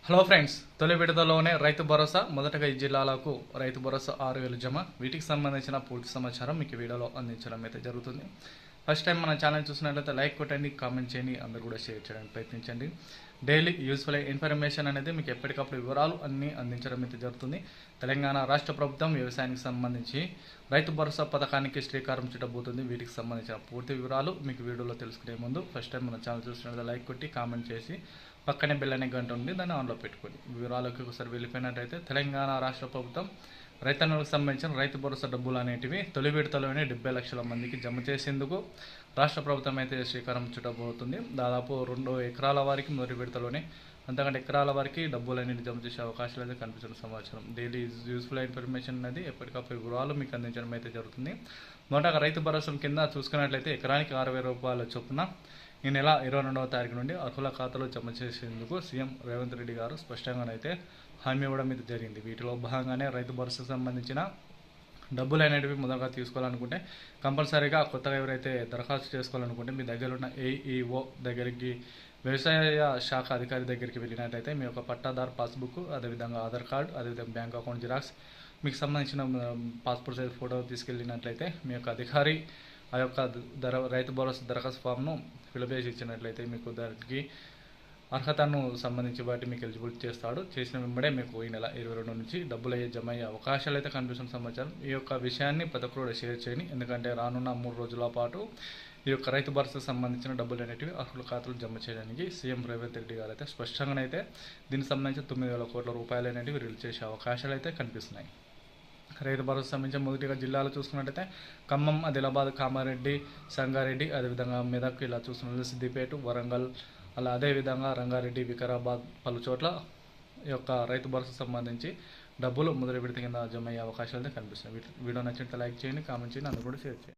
Hello friends, తొలి విడతలోనే రైతు భరోసా. మొదటగా ఈ జిల్లాలకు రైతు భరోసా 6,000 జమ. వీటికి సంబంధించిన పూర్తి సమాచారం మీకు వీడియోలో అందించడం అయితే జరుగుతుంది. ఫస్ట్ టైం మన ఛానల్ చూసినట్లయితే లైక్ కొట్టండి, కామెంట్ చేయండి, అందరూ కూడా షేర్ చేయడానికి ప్రయత్నించండి. డైలీ యూస్ఫుల్ ఇన్ఫర్మేషన్ అనేది మీకు ఎప్పటికప్పుడు వివరాలు అన్నీ అందించడం అయితే జరుగుతుంది. తెలంగాణ రాష్ట్ర ప్రభుత్వం వ్యవసాయానికి సంబంధించి రైతు భరోసా పథకానికి శ్రీకారం చుట్టబోతుంది. వీటికి సంబంధించిన పూర్తి వివరాలు మీకు వీడియోలో తెలుసుకునే ముందు ఫస్ట్ టైం మన ఛానల్ చూసినట్లయితే లైక్ కొట్టి కామెంట్ చేసి పక్కనే బెల్ అనే గంట ఉంది, దాన్ని ఆన్లో పెట్టుకోండి. వివరాలకు ఒకసారి వెళ్ళిపోయినట్టయితే తెలంగాణ రాష్ట్ర ప్రభుత్వం రైతన్నులకు సంబంధించిన రైతు భరోసా డబ్బులు అనేటివి తొలి విడతలోనే 70 లక్షల మందికి జమ చేసేందుకు రాష్ట్ర ప్రభుత్వం అయితే శ్రీకారం చుట్టబోతుంది. దాదాపు 2 ఎకరాల వారికి మొదటి విడతలోనే, అంతకంటే ఎకరాల వారికి డబ్బులు అనేది జమ చేసే అవకాశాలు అయితే కనిపిస్తున్న సమాచారం. డైలీ యూస్ఫుల్ ఇన్ఫర్మేషన్ అనేది ఎప్పటికప్పుడు వివరాలు మీకు అందించడం అయితే జరుగుతుంది. మొదటగా రైతు భరోసా కింద చూసుకున్నట్లయితే ఎకరానికి 60,000 రూపాయల చొప్పున ఈ నెల 22వ తారీఖు నుండి అర్హుల ఖాతాలో జమ చేసేందుకు సీఎం రేవంత్ రెడ్డి గారు స్పష్టంగానైతే హామీ ఇవ్వడం అయితే జరిగింది. వీటిలో భాగంగానే రైతు భరోసాకు సంబంధించిన డబ్బులు అనేటివి మొదటగా తీసుకోవాలనుకుంటే కంపల్సరీగా కొత్తగా ఎవరైతే దరఖాస్తు చేసుకోవాలనుకుంటే మీ దగ్గర ఉన్న ఏఈఓ దగ్గరికి, వ్యవసాయ శాఖ అధికారి దగ్గరికి వెళ్ళినట్లయితే మీ యొక్క పట్టాదారు పాస్బుక్, అదేవిధంగా ఆధార్ కార్డు, అదేవిధంగా బ్యాంక్ అకౌంట్ జిరాక్స్, మీకు సంబంధించిన పాస్పోర్ట్ సైజ్ ఫోటో తీసుకెళ్ళినట్లయితే మీ యొక్క అధికారి ఆ యొక్క రైతు భరోసా దరఖాస్తు ఫామ్ను ఫిలప్ చేసి ఇచ్చినట్లయితే మీకు దానికి అర్హతను సంబంధించి వాటి మీకు ఎలిజిబుల్ చేస్తాడు. చేసిన వెంబడే మీకు ఈ నెల 22 నుంచి డబ్బులు జమ అయ్యే అవకాశాలు అయితే కనిపిస్తున్న సమాచారం. ఈ యొక్క విషయాన్ని ప్రతి ఒక్కరు కూడా షేర్ చేయండి, ఎందుకంటే రానున్న 3 రోజుల పాటు ఈ యొక్క రైతు భరోసాకు సంబంధించిన డబ్బులు అనేటివి అర్హుల ఖాతాలు జమ చేయడానికి సీఎం రేవంత్ రెడ్డి గారు అయితే స్పష్టంగానైతే దీనికి సంబంధించి 9,000 కోట్ల రూపాయలు అనేటివి రిలీజ్ చేసే అవకాశాలు అయితే కనిపిస్తున్నాయి. రైతు భరోసా సంబంధించి మొదటిగా జిల్లాలు చూసుకున్నట్టయితే ఖమ్మం, ఆదిలాబాద్, కామారెడ్డి, సంగారెడ్డి, అదేవిధంగా మెదక్, ఇలా చూసుకున్నట్లయితే సిద్దిపేట, వరంగల్, అలా అదేవిధంగా రంగారెడ్డి, వికారాబాద్ పలు చోట్ల ఈ యొక్క రైతు భరోసా సంబంధించి డబ్బులు మొదటి విడత కింద జమ అయ్యే అవకాశాలు అయితే కనిపిస్తున్నాయి. వీడియో నచ్చినట్లయితే లైక్ చేయండి, కామెంట్ చేయండి, అందరూ కూడా షేర్ చేయండి.